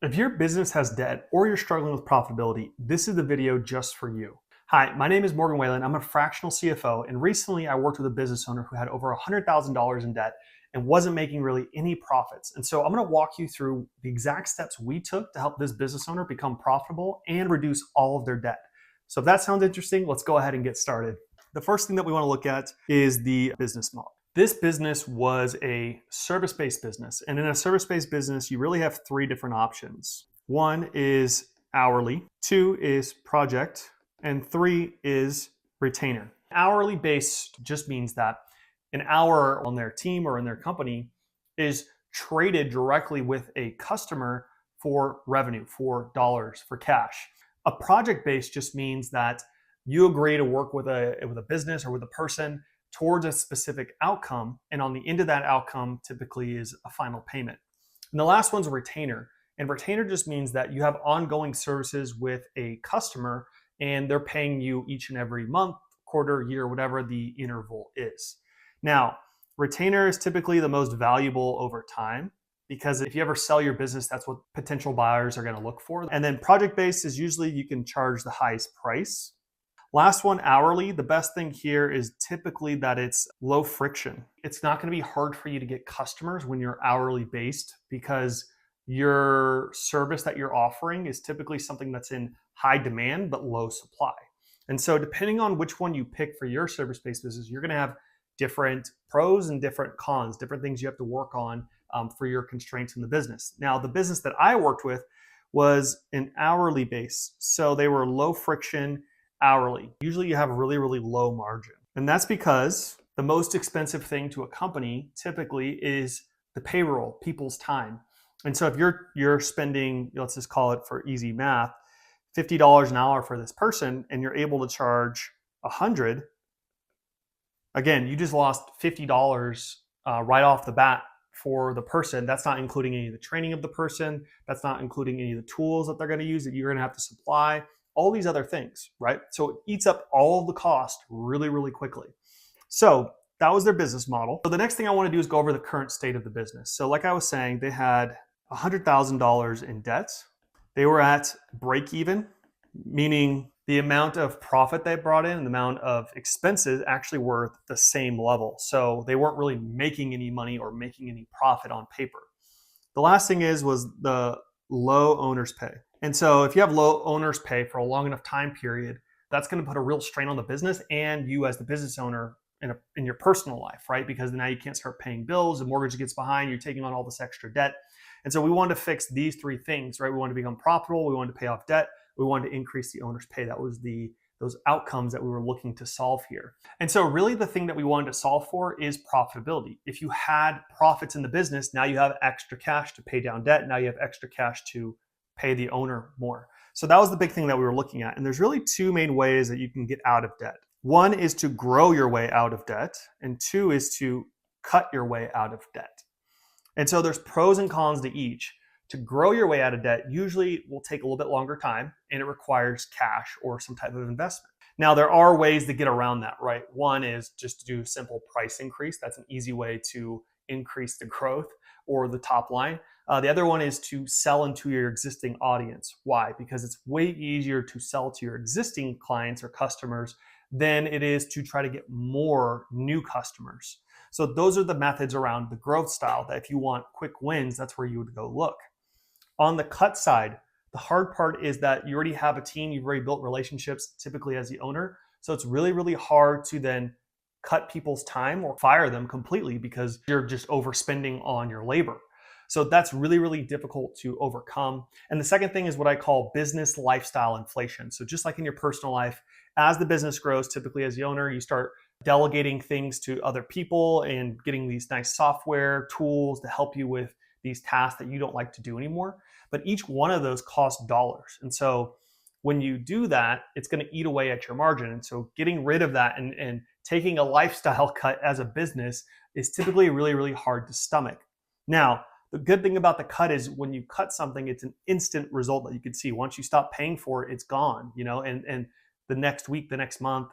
If your business has debt or you're struggling with profitability, this is the video just for you. Hi, my name is Morgan Whalen. I'm a fractional CFO, and recently I worked with a business owner who had over $100,000 in debt and wasn't making really any profits. And so I'm going to walk you through the exact steps we took to help this business owner become profitable and reduce all of their debt. So if that sounds interesting, let's go ahead and get started. The first thing that we want to look at is the business model. This business was a service-based business. And in a service-based business, you really have three different options. One is hourly, two is project, and three is retainer. Hourly based just means that an hour on their team or in their company is traded directly with a customer for revenue, for dollars, for cash. A project based just means that you agree to work with a business or with a person towards a specific outcome, and on the end of that outcome typically is a final payment. And the last one's a retainer. And retainer just means that you have ongoing services with a customer and they're paying you each and every month, quarter, year, whatever the interval is. Now, retainer is typically the most valuable over time because if you ever sell your business, that's what potential buyers are going to look for. And then project-based is usually you can charge the highest price. Last one, hourly. The best thing here is typically that it's low friction. It's not going to be hard for you to get customers when you're hourly based because your service that you're offering is typically something that's in high demand but low supply. And so depending on which one you pick for your service-based business, you're going to have different pros and different cons, different things you have to work on for your constraints in the business. Now, the business that I worked with was an hourly base. So they were low friction, hourly. Usually you have a really, really low margin. And that's because the most expensive thing to a company typically is the payroll, people's time. And so if you're spending, let's just call it for easy math, $50 an hour for this person and you're able to charge $100, again, you just lost $50 right off the bat for the person. That's not including any of the training of the person. That's not including any of the tools that they're going to use that you're going to have to supply. All these other things, right? So it eats up all of the cost really, really quickly. So that was their business model. So the next thing I want to do is go over the current state of the business. So like I was saying, they had $100,000 in debt. They were at break even, meaning the amount of profit they brought in and the amount of expenses actually were the same level. So they weren't really making any money or making any profit on paper. The last thing was the low owner's pay. And so if you have low owner's pay for a long enough time period, that's going to put a real strain on the business and you as the business owner in your personal life, right? Because now you can't start paying bills, the mortgage gets behind, you're taking on all this extra debt. And so we wanted to fix these three things, right? We wanted to become profitable, we wanted to pay off debt, we wanted to increase the owner's pay. That was those outcomes that we were looking to solve here. And so really the thing that we wanted to solve for is profitability. If you had profits in the business, now you have extra cash to pay down debt. Now you have extra cash to pay the owner more. So that was the big thing that we were looking at. And there's really two main ways that you can get out of debt. One is to grow your way out of debt, and two is to cut your way out of debt. And so there's pros and cons to each. To grow your way out of debt usually will take a little bit longer time and it requires cash or some type of investment. Now, there are ways to get around that, right? One is just to do simple price increase. That's an easy way to increase the growth or the top line. The other one is to sell into your existing audience. Why? Because it's way easier to sell to your existing clients or customers than it is to try to get more new customers. So those are the methods around the growth style that if you want quick wins, that's where you would go look. On the cut side, the hard part is that you already have a team, you've already built relationships typically as the owner. So it's really, really hard to then cut people's time or fire them completely because you're just overspending on your labor. So that's really, really difficult to overcome. And the second thing is what I call business lifestyle inflation. So just like in your personal life, as the business grows, typically as the owner, you start delegating things to other people and getting these nice software tools to help you with these tasks that you don't like to do anymore. But each one of those costs dollars. And so when you do that, it's going to eat away at your margin. And so getting rid of that and taking a lifestyle cut as a business is typically really, really hard to stomach. Now, the good thing about the cut is when you cut something, it's an instant result that you can see. Once you stop paying for it, it's gone, and the next week, the next month,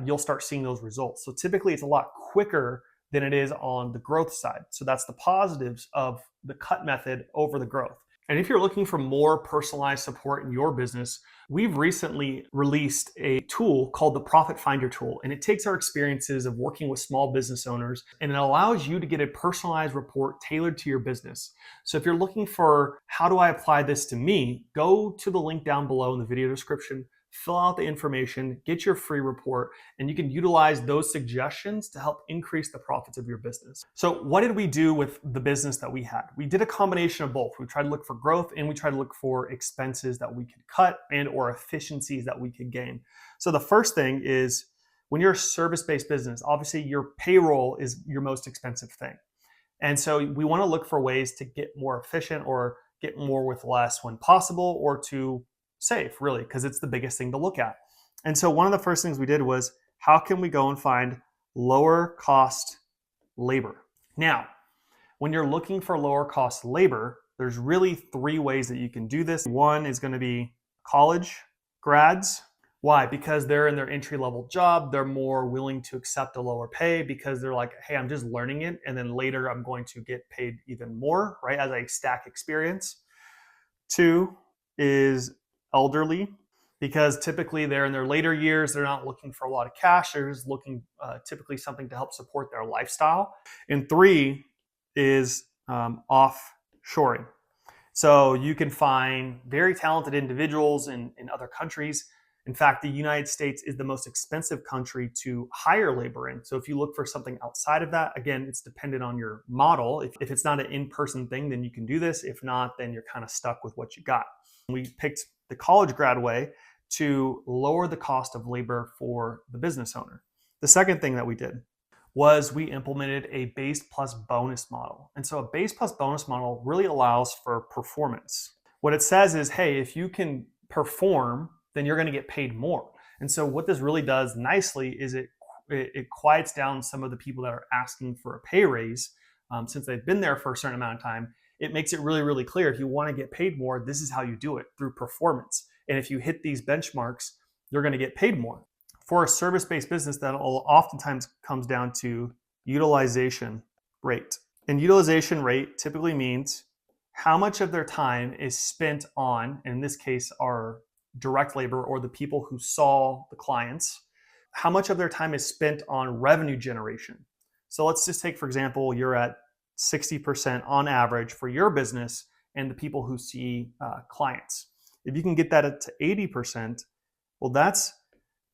you'll start seeing those results. So typically it's a lot quicker than it is on the growth side. So that's the positives of the cut method over the growth. And if you're looking for more personalized support in your business, we've recently released a tool called the Profit Finder tool. And it takes our experiences of working with small business owners and it allows you to get a personalized report tailored to your business. So if you're looking for how do I apply this to me, go to the link down below in the video description, fill out the information, get your free report, and you can utilize those suggestions to help increase the profits of your business. So what did we do with the business that we had? We did a combination of both. We tried to look for growth and we tried to look for expenses that we could cut and or efficiencies that we could gain. So the first thing is when you're a service-based business, obviously your payroll is your most expensive thing. And so we want to look for ways to get more efficient or get more with less when possible, or to save, really, because it's the biggest thing to look at. And so one of the first things we did was, how can we go and find lower cost labor? Now, when you're looking for lower cost labor, there's really three ways that you can do this. One is going to be college grads. Why? Because they're in their entry-level job. They're more willing to accept a lower pay because they're like, hey, I'm just learning it. And then later I'm going to get paid even more, right? As I stack experience. Two is elderly, because typically they're in their later years. They're not looking for a lot of cash. They're just looking typically something to help support their lifestyle. And three is offshoring. So you can find very talented individuals in other countries. In fact, the United States is the most expensive country to hire labor in. So if you look for something outside of that, again, it's dependent on your model. If it's not an in-person thing, then you can do this. If not, then you're kind of stuck with what you got. We picked the college grad way to lower the cost of labor for the business owner. The second thing that we did was we implemented a base plus bonus model. And so a base plus bonus model really allows for performance. What it says is, hey, if you can perform, then you're going to get paid more. And so what this really does nicely is it quiets down some of the people that are asking for a pay raise since they've been there for a certain amount of time. It makes it really, really clear. If you want to get paid more, this is how you do it, through performance. And if you hit these benchmarks, you're going to get paid more. For a service-based business, that oftentimes comes down to utilization rate. And utilization rate typically means how much of their time is spent on, in this case, our direct labor or the people who saw the clients, how much of their time is spent on revenue generation. So let's just take, for example, you're at 60% on average for your business and the people who see clients. If you can get that up to 80%, well, that's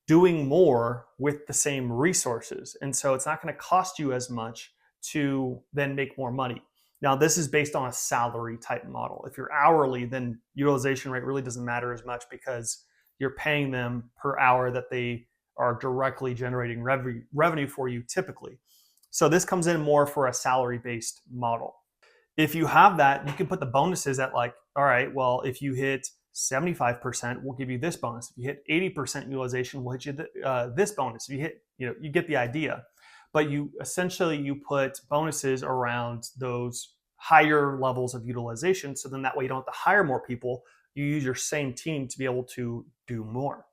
doing more with the same resources. And so it's not going to cost you as much to then make more money. Now, this is based on a salary type model. If you're hourly, then utilization rate really doesn't matter as much because you're paying them per hour that they are directly generating revenue for you typically. So this comes in more for a salary-based model. If you have that, you can put the bonuses at like, all right, well, if you hit 75%, we'll give you this bonus. If you hit 80% utilization, we'll hit you this bonus. If you hit, you get the idea. But you put bonuses around those higher levels of utilization. So then that way you don't have to hire more people. You use your same team to be able to do more.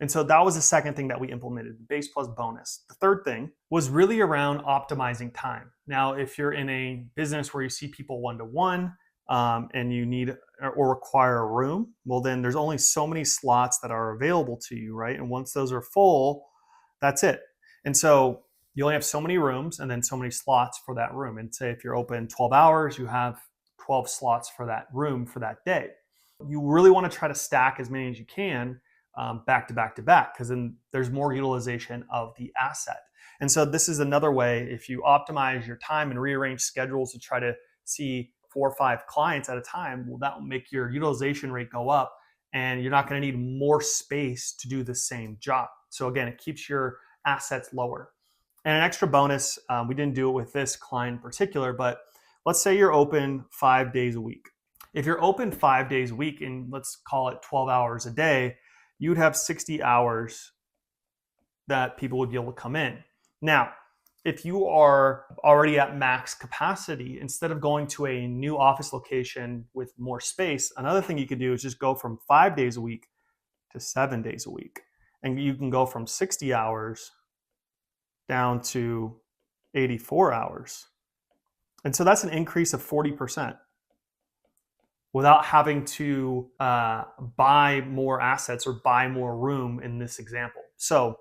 And so that was the second thing that we implemented, base plus bonus. The third thing was really around optimizing time. Now, if you're in a business where you see people one-to-one and you need or require a room, well, then there's only so many slots that are available to you, right? And once those are full, that's it. And so you only have so many rooms and then so many slots for that room. And say if you're open 12 hours, you have 12 slots for that room for that day. You really want to try to stack as many as you can back to back to back, because then there's more utilization of the asset. And so this is another way, if you optimize your time and rearrange schedules to try to see 4 or 5 clients at a time, well, that will make your utilization rate go up and you're not going to need more space to do the same job. So again, it keeps your assets lower. And an extra bonus, we didn't do it with this client in particular, but let's say you're open 5 days a week. If you're open 5 days a week and let's call it 12 hours a day, you would have 60 hours that people would be able to come in. Now, if you are already at max capacity, instead of going to a new office location with more space, another thing you could do is just go from 5 days a week to 7 days a week. And you can go from 60 hours down to 84 hours. And so that's an increase of 40%. without having to buy more assets or buy more room in this example. So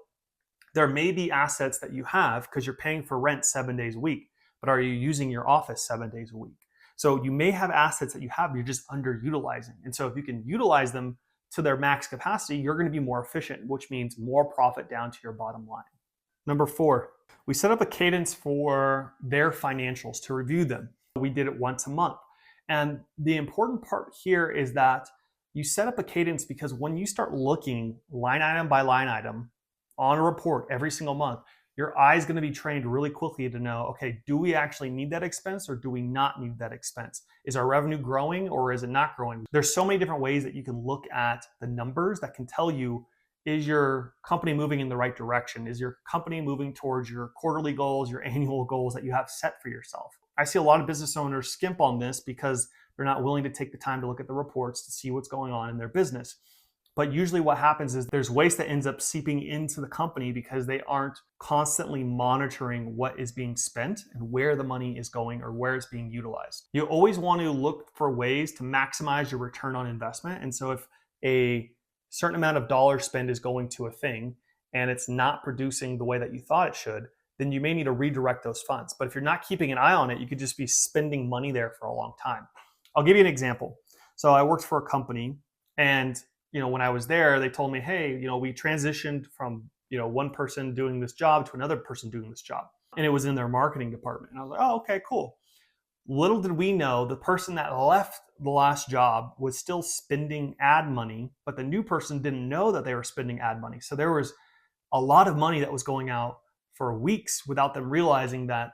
there may be assets that you have because you're paying for rent 7 days a week, but are you using your office 7 days a week? So you may have assets that you have, you're just underutilizing. And so if you can utilize them to their max capacity, you're going to be more efficient, which means more profit down to your bottom line. Number 4, we set up a cadence for their financials to review them. We did it once a month. And the important part here is that you set up a cadence because when you start looking line item by line item on a report every single month, your eye is going to be trained really quickly to know, okay, do we actually need that expense or do we not need that expense? Is our revenue growing or is it not growing? There's so many different ways that you can look at the numbers that can tell you, is your company moving in the right direction? Is your company moving towards your quarterly goals, your annual goals that you have set for yourself? I see a lot of business owners skimp on this because they're not willing to take the time to look at the reports to see what's going on in their business. But usually what happens is there's waste that ends up seeping into the company because they aren't constantly monitoring what is being spent and where the money is going or where it's being utilized. You always want to look for ways to maximize your return on investment. And so if a certain amount of dollar spend is going to a thing and it's not producing the way that you thought it should, then you may need to redirect those funds. But if you're not keeping an eye on it, you could just be spending money there for a long time. I'll give you an example. So I worked for a company, and when I was there, they told me, hey, we transitioned from, one person doing this job to another person doing this job. And it was in their marketing department. And I was like, oh, okay, cool. Little did we know the person that left the last job was still spending ad money, but the new person didn't know that they were spending ad money. So there was a lot of money that was going out for weeks without them realizing that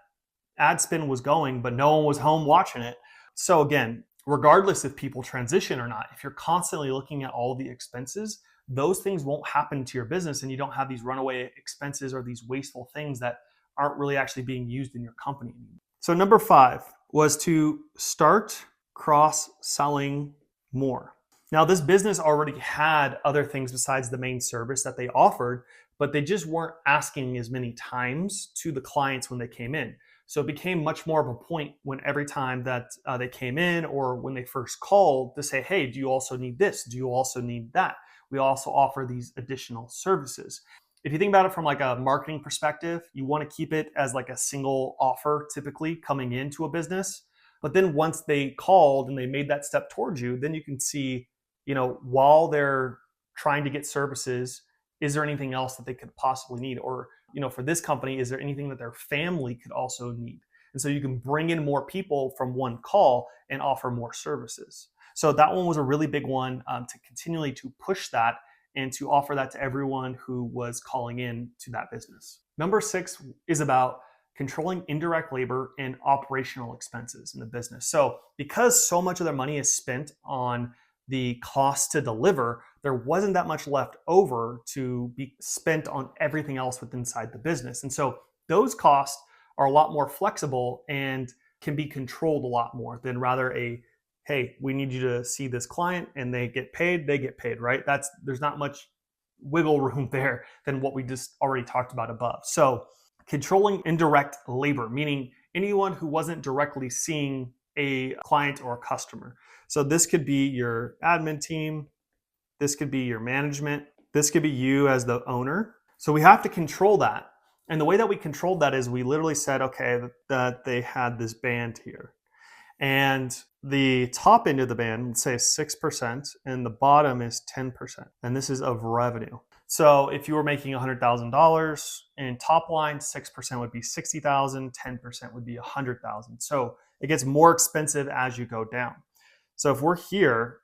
ad spend was going, but no one was home watching it. So again, regardless if people transition or not, if you're constantly looking at all the expenses, those things won't happen to your business and you don't have these runaway expenses or these wasteful things that aren't really actually being used in your company. So number 5 was to start cross-selling more. Now, this business already had other things besides the main service that they offered, but they just weren't asking as many times to the clients when they came in. So it became much more of a point when every time that they came in or when they first called to say, hey, do you also need this? Do you also need that? We also offer these additional services. If you think about it from like a marketing perspective, you want to keep it as like a single offer typically coming into a business. But then once they called and they made that step towards you, then you can see, while they're trying to get services, is there anything else that they could possibly need? Or, for this company, is there anything that their family could also need? And so you can bring in more people from one call and offer more services. So that one was a really big one to continually to push that and to offer that to everyone who was calling in to that business. Number 6 is about controlling indirect labor and operational expenses in the business. So because so much of their money is spent on the cost to deliver, there wasn't that much left over to be spent on everything else within inside the business. And so those costs are a lot more flexible and can be controlled a lot more than rather hey, we need you to see this client and they get paid, right? There's not much wiggle room there than what we just already talked about above. So controlling indirect labor, meaning anyone who wasn't directly seeing a client or a customer. So this could be your admin team, this could be your management, this could be you as the owner. So we have to control that. And the way that we controlled that is we literally said, okay, that they had this band here. And the top end of the band, let's say 6%, and the bottom is 10%. And this is of revenue. So if you were making $100,000 in top line, 6% would be $60,000, 10% would be $100,000. So it gets more expensive as you go down. So if we're here,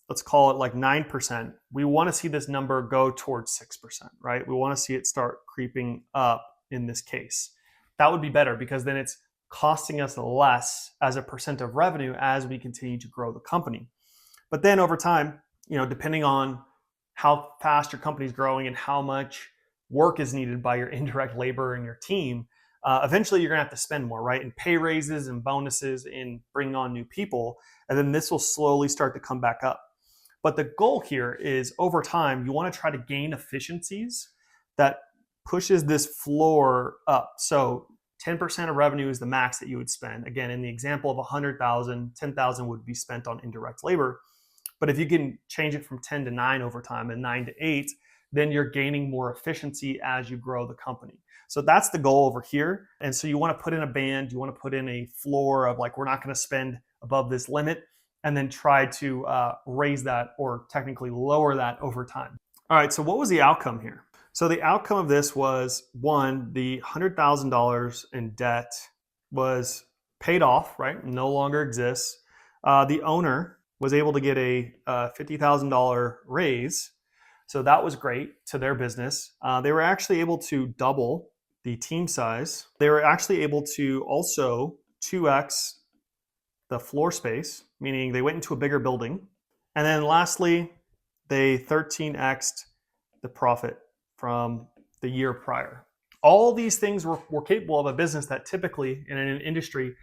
let's call it like 9%, we want to see this number go towards 6%, right? We want to see it start creeping up in this case. That would be better because then it's costing us less as a percent of revenue as we continue to grow the company. But then over time, depending on how fast your company is growing and how much work is needed by your indirect labor and your team, eventually you're going to have to spend more, right? And pay raises and bonuses and bringing on new people. And then this will slowly start to come back up. But the goal here is over time, you want to try to gain efficiencies that pushes this floor up. So 10% of revenue is the max that you would spend. Again, in the example of 100,000, 10,000 would be spent on indirect labor. But if you can change it from 10 to 9 over time and 9 to 8, then you're gaining more efficiency as you grow the company. So that's the goal over here. And so you want to put in a band, you want to put in a floor of like, we're not going to spend above this limit, and then try to raise that or technically lower that over time. All right, so what was the outcome here? So the outcome of this was, one, the $100,000 in debt was paid off, right? No longer exists. The owner was able to get a $50,000 raise. So that was great to their business. They were actually able to double the team size. They were actually able to also 2x the floor space, meaning they went into a bigger building. And then lastly, they 13x'd the profit from the year prior. All these things were capable of a business that typically, in an industry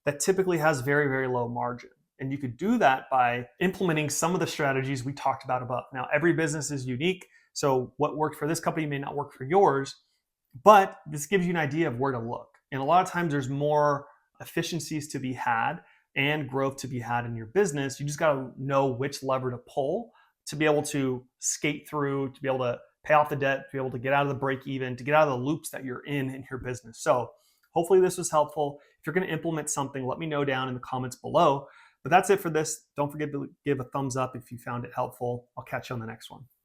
that typically has very, very low margin. And you could do that by implementing some of the strategies we talked about above. Now, every business is unique, so what worked for this company may not work for yours, but this gives you an idea of where to look. And a lot of times there's more efficiencies to be had and growth to be had in your business. You just got to know which lever to pull to be able to skate through, to be able to pay off the debt, to be able to get out of the break even, to get out of the loops that you're in your business. So hopefully this was helpful. If you're going to implement something, let me know down in the comments below. But that's it for this. Don't forget to give a thumbs up if you found it helpful. I'll catch you on the next one.